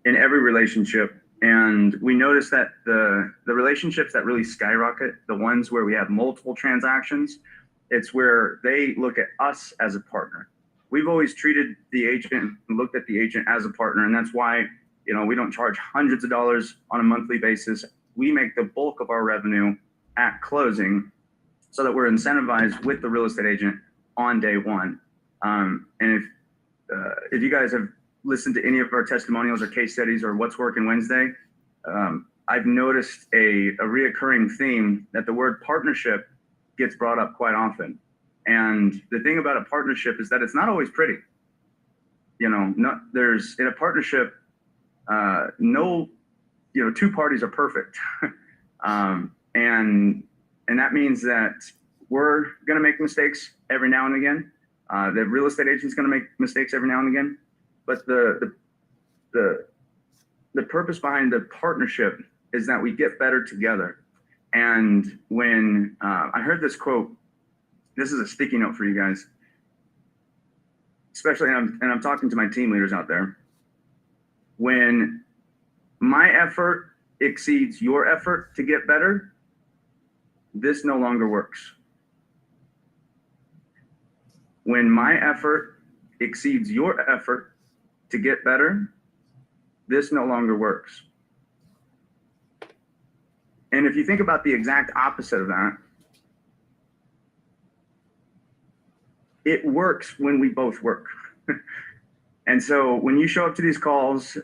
in every relationship. And we notice that the relationships that really skyrocket, the ones where we have multiple transactions, it's where they look at us as a partner. We've always treated the agent and looked at the agent as a partner. And that's why, we don't charge hundreds of dollars on a monthly basis. We make the bulk of our revenue at closing so that we're incentivized with the real estate agent on day one. And if you guys have listened to any of our testimonials or case studies or What's Working Wednesday, I've noticed a reoccurring theme that the word partnership gets brought up quite often. And the thing about a partnership is that it's not always pretty. There's in a partnership, two parties are perfect. And that means that we're going to make mistakes every now and again. The real estate agent's going to make mistakes every now and again. But the purpose behind the partnership is that we get better together. And when I heard this quote, this is a sticky note for you guys, especially, and I'm talking to my team leaders out there. When my effort exceeds your effort to get better, this no longer works. When my effort exceeds your effort to get better, this no longer works. And if you think about the exact opposite of that, it works when we both work. And so when you show up to these calls,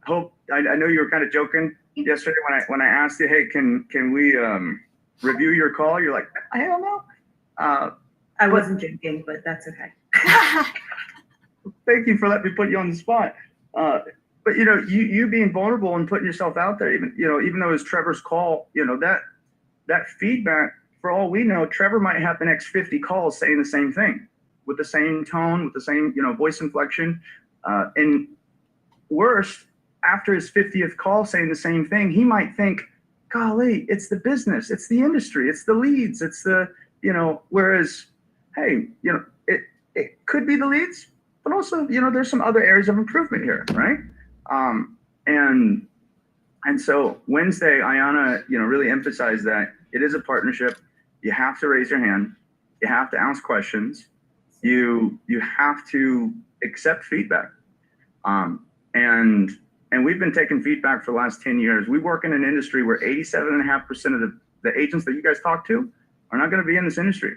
Hope, I know you were kind of joking yesterday when I asked you, hey, can we review your call? You're like, I don't know. I wasn't joking, but that's okay. Thank you for letting me put you on the spot. But you being vulnerable and putting yourself out there, even though it's Trevor's call, that feedback, for all we know, Trevor might have the next 50 calls saying the same thing with the same tone, with the same, voice inflection. And worse, after his 50th call saying the same thing, he might think, golly, it's the business, it's the industry, it's the leads, it's the, whereas, hey, it could be the leads, but also, there's some other areas of improvement here, right? And so Wednesday, Ayanna, really emphasized that it is a partnership. You have to raise your hand. You have to ask questions. You have to accept feedback. And we've been taking feedback for the last 10 years. We work in an industry where 87.5% of the agents that you guys talk to are not going to be in this industry.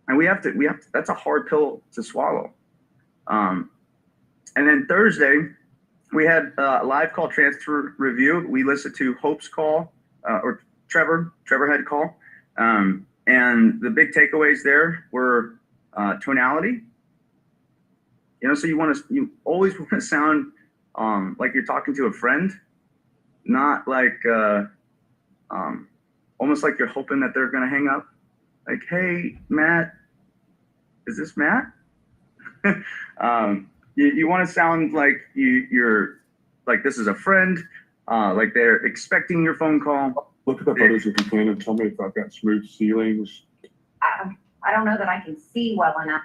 And we have to, that's a hard pill to swallow. And then Thursday, we had a live call transfer review. We listened to Hope's call, or Trevor had a call. And the big takeaways there were tonality. So you always want to sound like you're talking to a friend, not like almost like you're hoping that they're going to hang up. Like, hey, Matt, is this Matt? You want to sound like you're like this is a friend, like they're expecting your phone call. Look at the photos if you can and tell me if I've got smooth ceilings. I don't know that I can see well enough.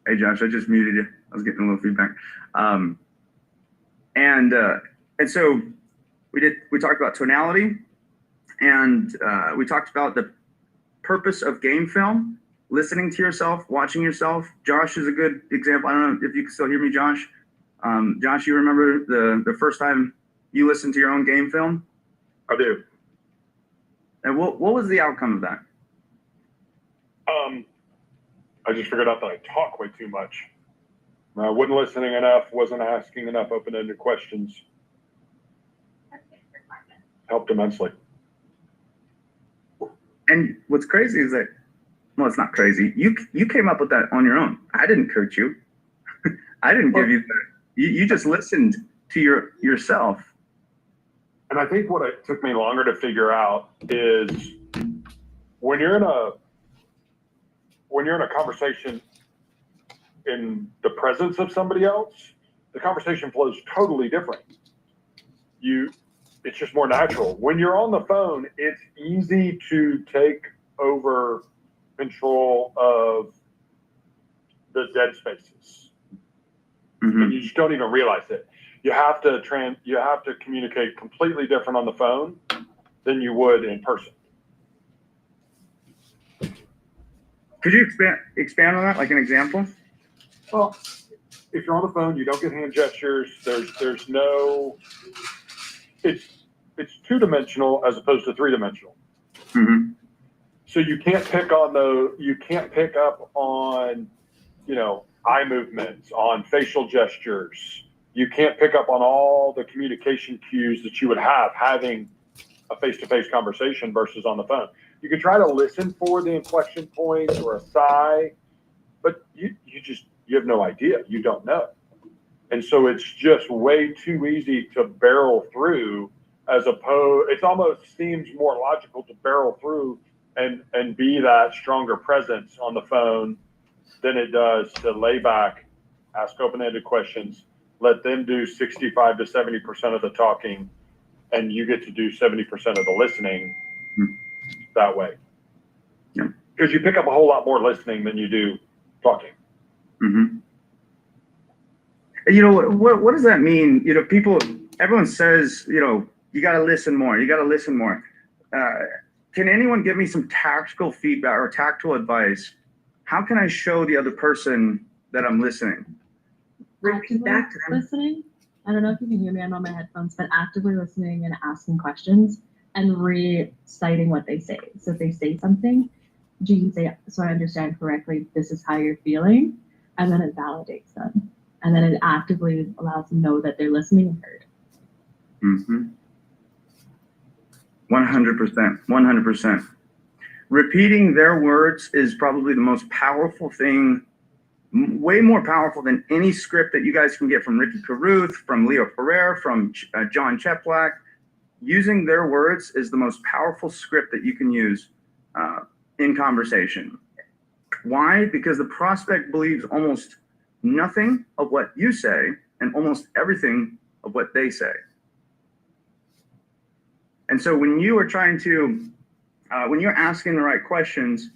Hey, Josh, I just muted you. I was getting a little feedback. And so we talked about tonality, and we talked about the purpose of game film, listening to yourself, watching yourself. Josh is a good example. I don't know if you can still hear me, Josh. Josh, you remember the first time you listened to your own game film? I do. And what was the outcome of that? I just figured out that I talk way too much. I wasn't listening enough, wasn't asking enough open-ended questions. Helped immensely. And what's crazy is that, well, it's not crazy. You came up with that on your own. I didn't coach you. I didn't give you that. You just listened to yourself. And I think what it took me longer to figure out is when you're in a conversation in the presence of somebody else, the conversation flows totally different. It's just more natural. When you're on the phone, it's easy to take over control of the dead spaces. Mhm. and you just don't even realize it. You have to communicate completely different on the phone than you would in person. Could you expand on that, like an example? Well, if you're on the phone, you don't get hand gestures. There's no. It's two-dimensional as opposed to three-dimensional. Mm-hmm. So you can't pick up on, eye movements, on facial gestures. You can't pick up on all the communication cues that you would have having a face-to-face conversation versus on the phone. You can try to listen for the inflection points or a sigh, but you have no idea. You don't know. And so it's just way too easy to barrel through, it almost seems more logical to barrel through and be that stronger presence on the phone than it does to lay back, ask open-ended questions, let them do 65 to 70% of the talking, and you get to do 70% of the listening that way. Yeah. Because you pick up a whole lot more listening than you do talking. Mm-hmm. You know, what does that mean? You know, everyone says, you got to listen more. You got to listen more. Can anyone give me some tactical feedback or tactile advice? How can I show the other person that I'm listening? Repeat back to them. Listening. I don't know if you can hear me. I'm on my headphones, but actively listening and asking questions and reciting what they say. So if they say something, do you say, so I understand correctly, this is how you're feeling? And then it validates them. And then it actively allows them to know that they're listening and heard. Mm-hmm. 100%. 100%. Repeating their words is probably the most powerful thing, way more powerful than any script that you guys can get from Ricky Carruth, from Leo Ferrer, from John Cheplack. Using their words is the most powerful script that you can use in conversation. Why? Because the prospect believes almost nothing of what you say and almost everything of what they say. And so when you are trying to, when you're asking the right questions,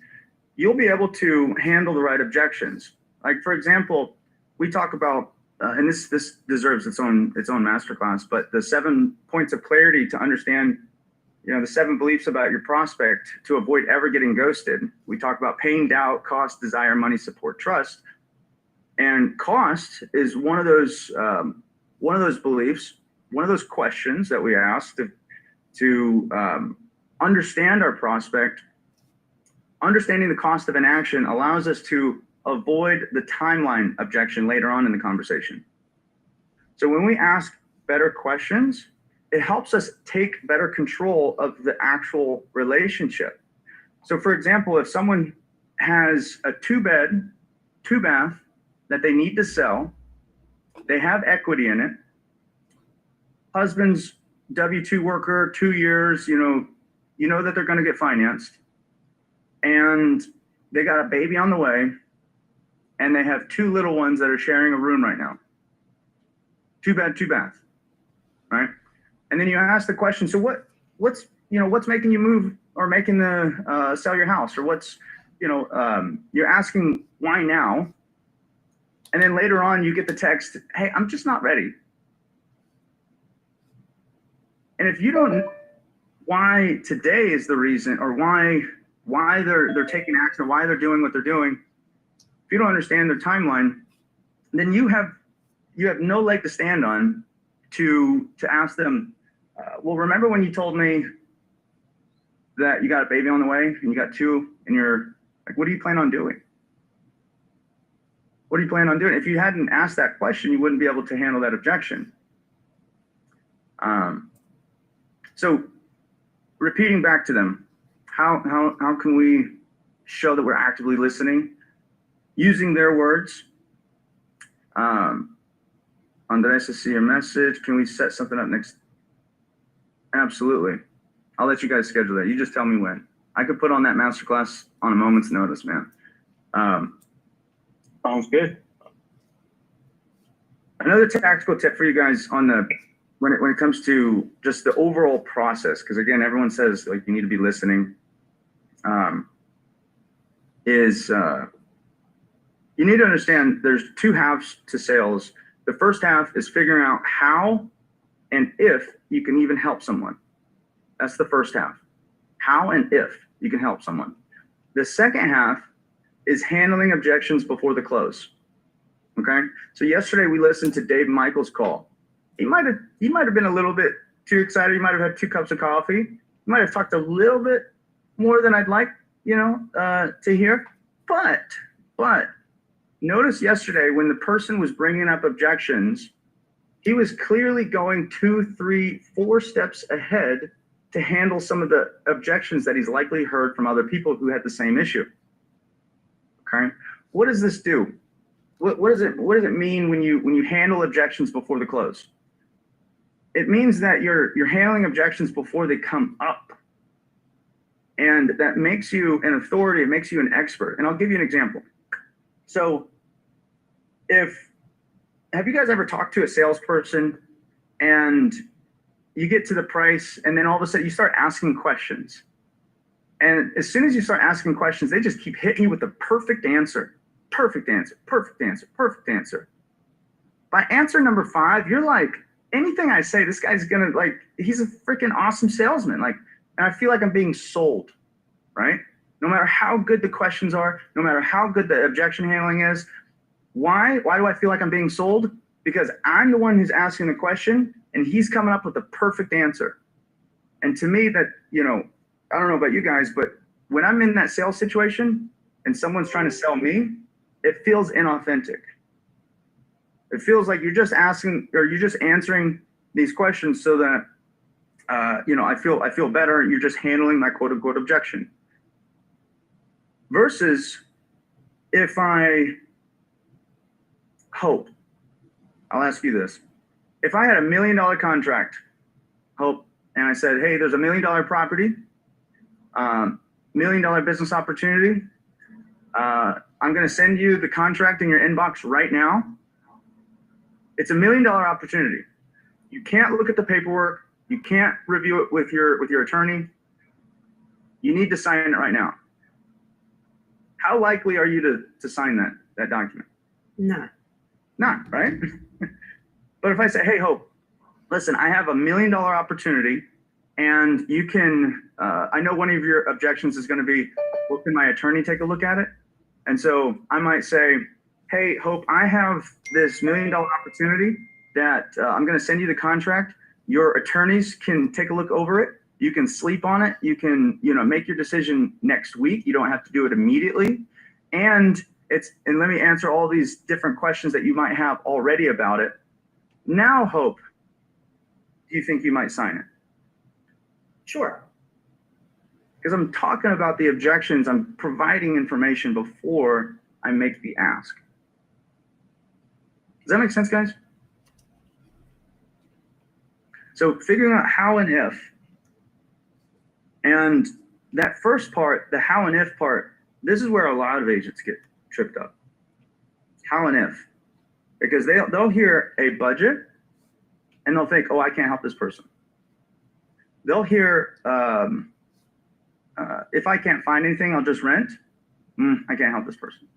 you'll be able to handle the right objections. Like, for example, we talk about, and this deserves its own masterclass, but the 7 points of clarity to understand, the 7 beliefs about your prospect to avoid ever getting ghosted. We talk about pain, doubt, cost, desire, money, support, trust. And cost is one of those beliefs, one of those questions that we ask to understand our prospect. Understanding the cost of an action allows us to avoid the timeline objection later on in the conversation. So when we ask better questions, it helps us take better control of the actual relationship. So for example, if someone has a 2-bed, 2-bath that they need to sell, they have equity in it, husband's W-2 worker, 2 years, you know that they're going to get financed, and they got a baby on the way, and they have 2 little ones that are sharing a room right now. 2-bed, 2-bath, right? And then you ask the question, so what's making you move or making the sell your house, or you're asking why now, and then later on you get the text, hey, I'm just not ready. And if you don't know why today is the reason, or why they're taking action, or why they're doing what they're doing, if you don't understand their timeline, then you have no leg to stand on to ask them, well, remember when you told me that you got a baby on the way and you got 2 and you're like, what do you plan on doing? What do you plan on doing? If you hadn't asked that question, you wouldn't be able to handle that objection. So repeating back to them, how can we show that we're actively listening? Using their words. Andres, I see your message. Can we set something up next? Absolutely. I'll let you guys schedule that. You just tell me when. I could put on that masterclass on a moment's notice, man. Sounds good. Another tactical tip for you guys when it comes to just the overall process, because again, everyone says like you need to be listening, is you need to understand there's 2 halves to sales. The first half is figuring out how and if you can even help someone. That's the first half. How and if you can help someone. The second half is handling objections before the close. Okay. So yesterday we listened to Dave Michaels' call. He might have been a little bit too excited. He might have had 2 cups of coffee. He might have talked a little bit more than I'd like, to hear. But notice yesterday when the person was bringing up objections, he was clearly going 2, 3, 4 steps ahead to handle some of the objections that he's likely heard from other people who had the same issue. Okay. What does this do? What does it mean when you handle objections before the close? It means that you're handling objections before they come up. And that makes you an authority, it makes you an expert. And I'll give you an example. So have you guys ever talked to a salesperson and you get to the price and then all of a sudden you start asking questions? And as soon as you start asking questions, they just keep hitting you with the perfect answer. Perfect answer, perfect answer, perfect answer. By answer number 5, you're like, anything I say, this guy's gonna he's a freaking awesome salesman. And I feel like I'm being sold, right? No matter how good the questions are, no matter how good the objection handling is. Why do I feel like I'm being sold? Because I'm the one who's asking the question and he's coming up with the perfect answer. And to me that, I don't know about you guys, but when I'm in that sales situation and someone's trying to sell me, it feels inauthentic. It feels like you're just asking or you're just answering these questions so that, I feel better. You're just handling my quote unquote objection. Versus if I'll ask you this. If I had $1 million contract, Hope, and I said, hey, there's $1 million property, $1 million business opportunity. I'm going to send you the contract in your inbox right now. It's $1 million opportunity. You can't look at the paperwork. You can't review it with your attorney. You need to sign it right now. How likely are you to sign that document? Not, right? But if I say, hey, Hope, listen, I have $1 million opportunity and you can, I know one of your objections is going to be, well, can my attorney take a look at it? And so I might say, hey, Hope, I have this $1 million opportunity that I'm going to send you the contract. Your attorneys can take a look over it. You can sleep on it. You can, make your decision next week. You don't have to do it immediately. And let me answer all these different questions that you might have already about it. Now, Hope, do you think you might sign it? Sure. Because I'm talking about the objections. I'm providing information before I make the ask. Does that make sense, guys? So figuring out how and if. And that first part, the how and if part, this is where a lot of agents get tripped up. How and if. Because they'll hear a budget and they'll think, oh, I can't help this person. They'll hear, if I can't find anything, I'll just rent. I can't help this person.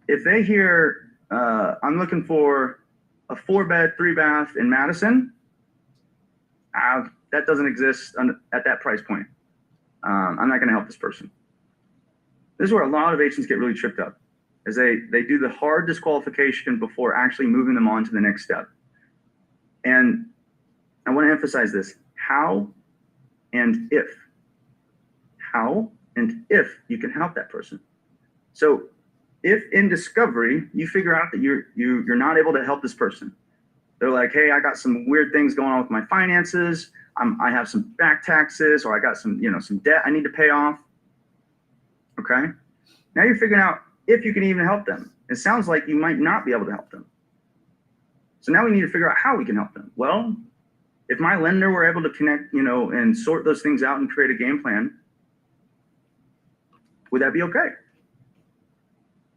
If they hear, I'm looking for a 4-bed, 3-bath in Madison, that doesn't exist at that price point. I'm not going to help this person. This is where a lot of agents get really tripped up, is they do the hard disqualification before actually moving them on to the next step. And I want to emphasize this: how and if. How and if you can help that person. So if in discovery you figure out that you're not able to help this person, they're like, hey, I got some weird things going on with my finances. I have some back taxes, or I got some debt I need to pay off. Okay. Now you're figuring out if you can even help them. It sounds like you might not be able to help them. So now we need to figure out how we can help them. Well, if my lender were able to connect, and sort those things out and create a game plan, would that be okay?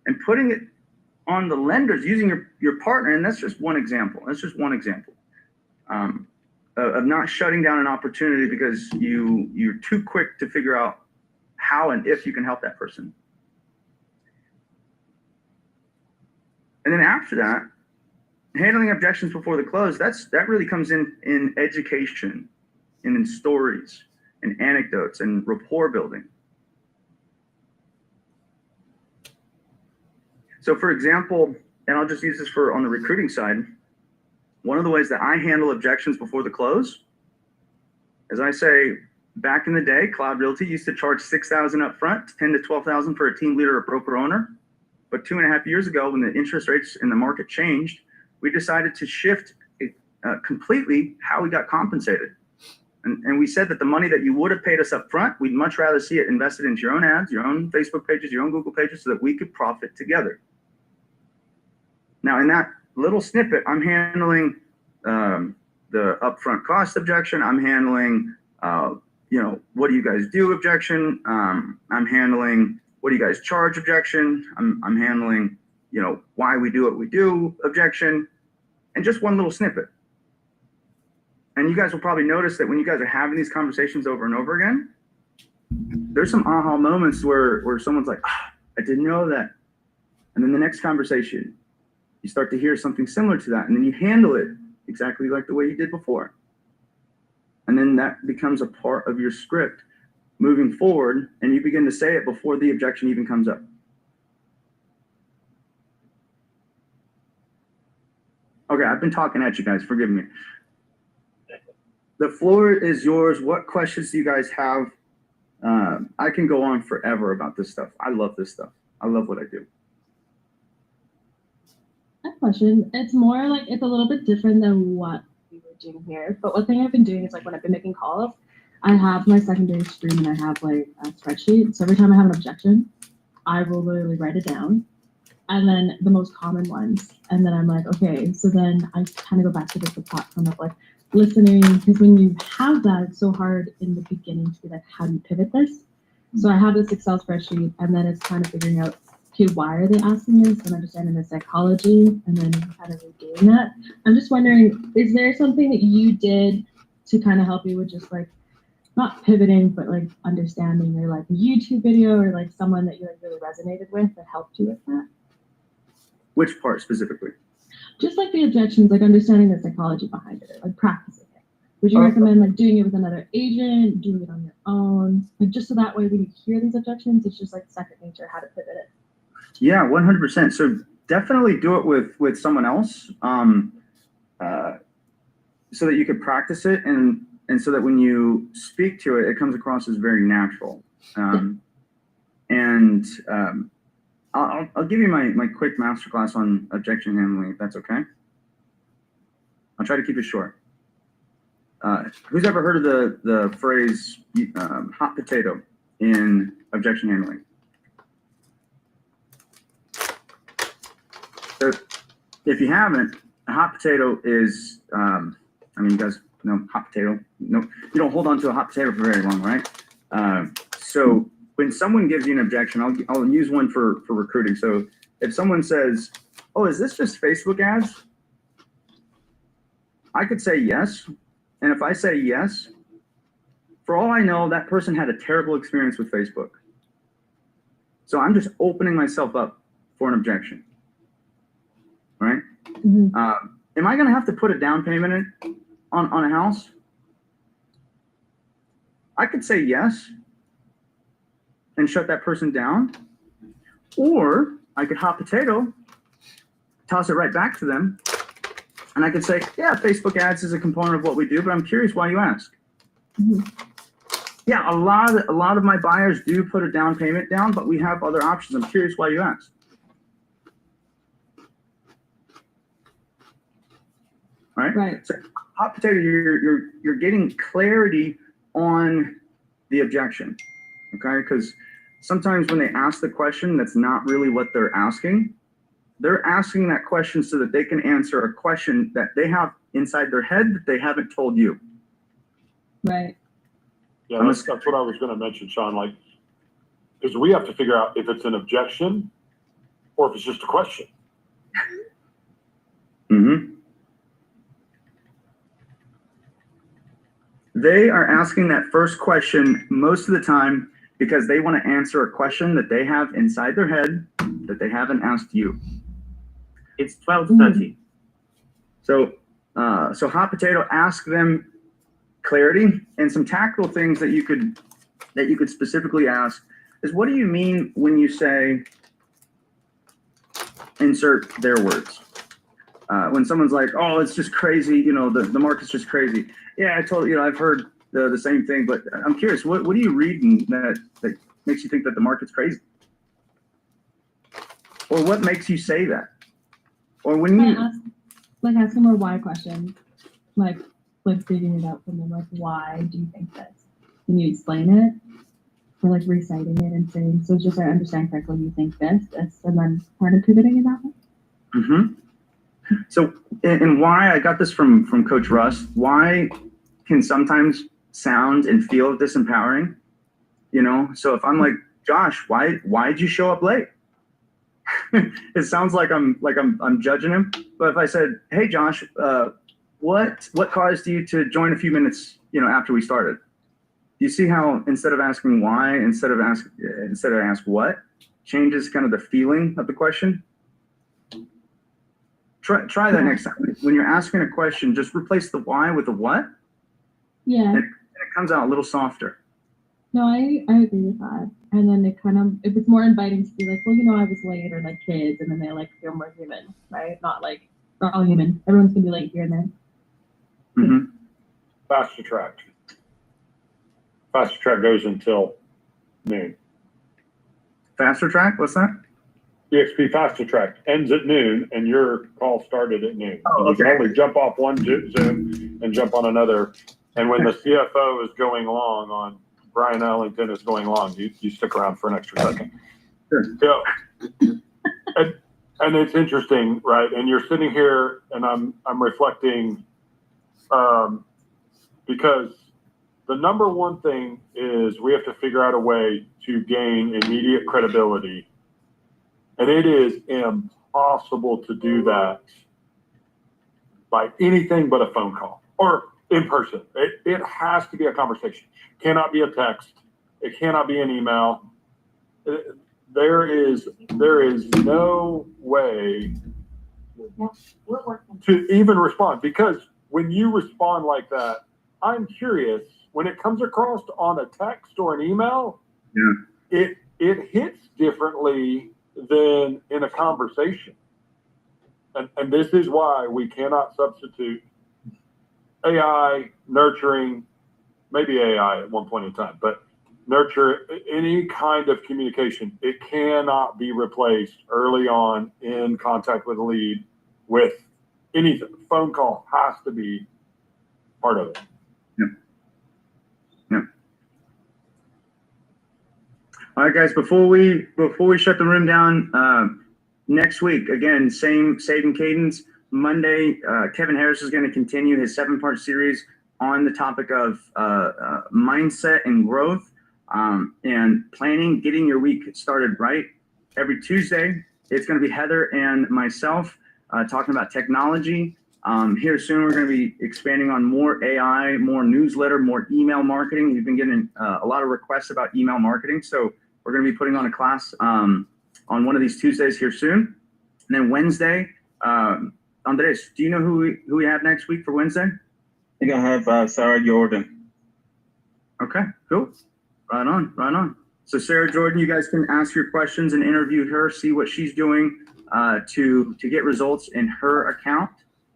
And putting it on the lenders, using your partner, and that's just one example. That's just one example of not shutting down an opportunity because you're too quick to figure out how and if you can help that person. And then after that, handling objections before the close, that really comes in education and in stories and anecdotes and rapport building. So for example, and I'll just use this for on the recruiting side, one of the ways that I handle objections before the close is I say, back in the day, Cloud Realty used to charge $6,000 up front, $10,000 to $12,000 for a team leader or broker owner. But 2.5 years ago, when the interest rates in the market changed, we decided to shift completely how we got compensated. And we said that the money that you would have paid us up front, we'd much rather see it invested into your own ads, your own Facebook pages, your own Google pages, so that we could profit together. Now, in that little snippet, I'm handling the upfront cost objection. I'm handling, what do you guys do objection. I'm handling, what do you guys charge objection. I'm handling, why we do what we do objection, and just one little snippet. And you guys will probably notice that when you guys are having these conversations over and over again, there's some aha moments where someone's like, I didn't know that. And then the next conversation, you start to hear something similar to that, and then you handle it exactly like the way you did before. And then that becomes a part of your script moving forward, and you begin to say it before the objection even comes up. Okay, I've been talking at you guys, forgive me. The floor is yours. What questions do you guys have? I can go on forever about this stuff. I love this stuff. I love what I do. I have a question. It's more like, it's a little bit different than what we were doing here. But one thing I've been doing is, like, when I've been making calls, I have my secondary screen and I have like a spreadsheet. So every time I have an objection, I will literally write it down. And then the most common ones. And then I'm like, okay, so then I kind of go back to the platform of like listening, because when you have that, it's so hard in the beginning to be like, how do you pivot this? So I have this Excel spreadsheet, and then it's kind of figuring out, okay, why are they asking this, and understanding the psychology, and then kind of regain that. I'm just wondering, is there something that you did to kind of help you with just like, not pivoting, but like understanding, or like a YouTube video, or like someone that you like really resonated with that helped you with that? Which part specifically? Just like the objections, like understanding the psychology behind it, like practicing it. Would you recommend like doing it with another agent, doing it on your own? Like just so that way when you hear these objections, it's just like second nature how to pivot it. Yeah, 100%. So definitely do it with someone else, so that you could practice it, and so that when you speak to it, it comes across as very natural. I'll give you my quick masterclass on objection handling, if that's okay. I'll try to keep it short. Who's ever heard of the phrase hot potato in objection handling? So if you haven't, a hot potato is, you guys know hot potato. No, you don't hold on to a hot potato for very long, right? So when someone gives you an objection, I'll use one for recruiting. So if someone says, oh, is this just Facebook ads? I could say yes. And if I say yes, for all I know, that person had a terrible experience with Facebook. So I'm just opening myself up for an objection, right? Mm-hmm. Am I going to have to put a down payment in on a house? I could say yes and shut that person down, or I could hot potato, toss it right back to them, and I could say, yeah, Facebook ads is a component of what we do, but I'm curious why you ask. Mm-hmm. Yeah, a lot of my buyers do put a down payment down, but we have other options. I'm curious why you ask. Right. So hot potato, you're getting clarity on the objection, okay? Because sometimes when they ask the question, that's not really what they're asking. They're asking that question so that they can answer a question that they have inside their head that they haven't told you. Right. Yeah, that's what I was going to mention, Sean. Like, because we have to figure out if it's an objection or if it's just a question. Mm-hmm. They are asking that first question most of the time because they want to answer a question that they have inside their head that they haven't asked you. It's 12:30. So, so hot potato, ask them clarity, and some tactical things that you could specifically ask is, what do you mean when you say, insert their words? When someone's like, oh, it's just crazy, the market's just crazy. Yeah, I told you, I've heard the same thing, but I'm curious, what are you reading that makes you think that the market's crazy? Or what makes you say that? Or when you ask them more why questions, like digging it out from them, like, why do you think this? Can you explain it? Or like reciting it and saying, so just so I understand correctly, you think this, and then kind of pivoting in that way. Mm-hmm. So, and why I got this from Coach Russ, why can sometimes sound and feel disempowering, So if I'm like, Josh, why'd you show up late? It sounds like I'm judging him. But if I said, hey, Josh, what caused you to join a few minutes, after we started? You see how instead of asking why, instead of ask what, changes kind of the feeling of the question. Try that next time. When you're asking a question, just replace the why with the what. Yeah. And it comes out a little softer. No, I agree with that. And then it was more inviting to be like, well, I was late, or like kids, and then they like feel more human, right? Not like we're all human. Everyone's gonna be late here and there. Mm-hmm. Faster track. Faster track goes until noon. Faster track? What's that? EXP Faster Track ends at noon, and your call started at noon. Oh, You can okay. only jump off one Zoom and jump on another. And when the CFO is going long on Brian Ellington is going long, you stick around for an extra second. Sure. So, and it's interesting, right? And you're sitting here, and I'm reflecting, because the number one thing is we have to figure out a way to gain immediate credibility. And it is impossible to do that by anything but a phone call or in person. It has to be a conversation. It cannot be a text. It cannot be an email. There is no way to even respond, because when you respond like that, I'm curious, when it comes across on a text or an email, it hits differently than in a conversation. And this is why we cannot substitute AI nurturing, maybe AI at one point in time, but nurture any kind of communication. It cannot be replaced early on in contact with a lead with anything. Phone call has to be part of it. All right, guys, before we shut the room down, next week, again, same cadence. Monday, Kevin Harris is going to continue his 7-part series on the topic of mindset and growth, and planning, getting your week started right. Every Tuesday, it's going to be Heather and myself talking about technology. Here soon, we're going to be expanding on more AI, more newsletter, more email marketing. We've been getting a lot of requests about email marketing, so we're going to be putting on a class on one of these Tuesdays here soon. And then Wednesday, Andres, do you know who we have next week for Wednesday? I think I have Sarah Jordan. Okay, cool. Right on. So Sarah Jordan, you guys can ask your questions and interview her, see what she's doing to get results in her account.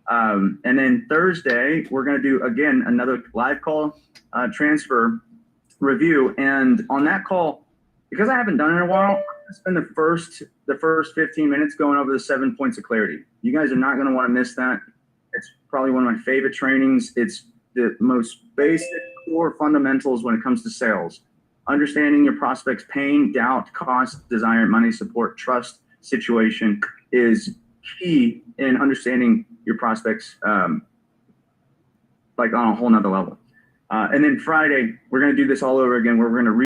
And then Thursday, we're going to do, again, another live call transfer review. And on that call, because I haven't done it in a while, I'm going to spend the first 15 minutes going over the 7 points of clarity. You guys are not going to want to miss that. It's probably one of my favorite trainings. It's the most basic core fundamentals when it comes to sales. Understanding your prospect's pain, doubt, cost, desire, money, support, trust, situation is key in understanding your prospects like on a whole nother level. And then Friday, we're going to do this all over again, where we're going to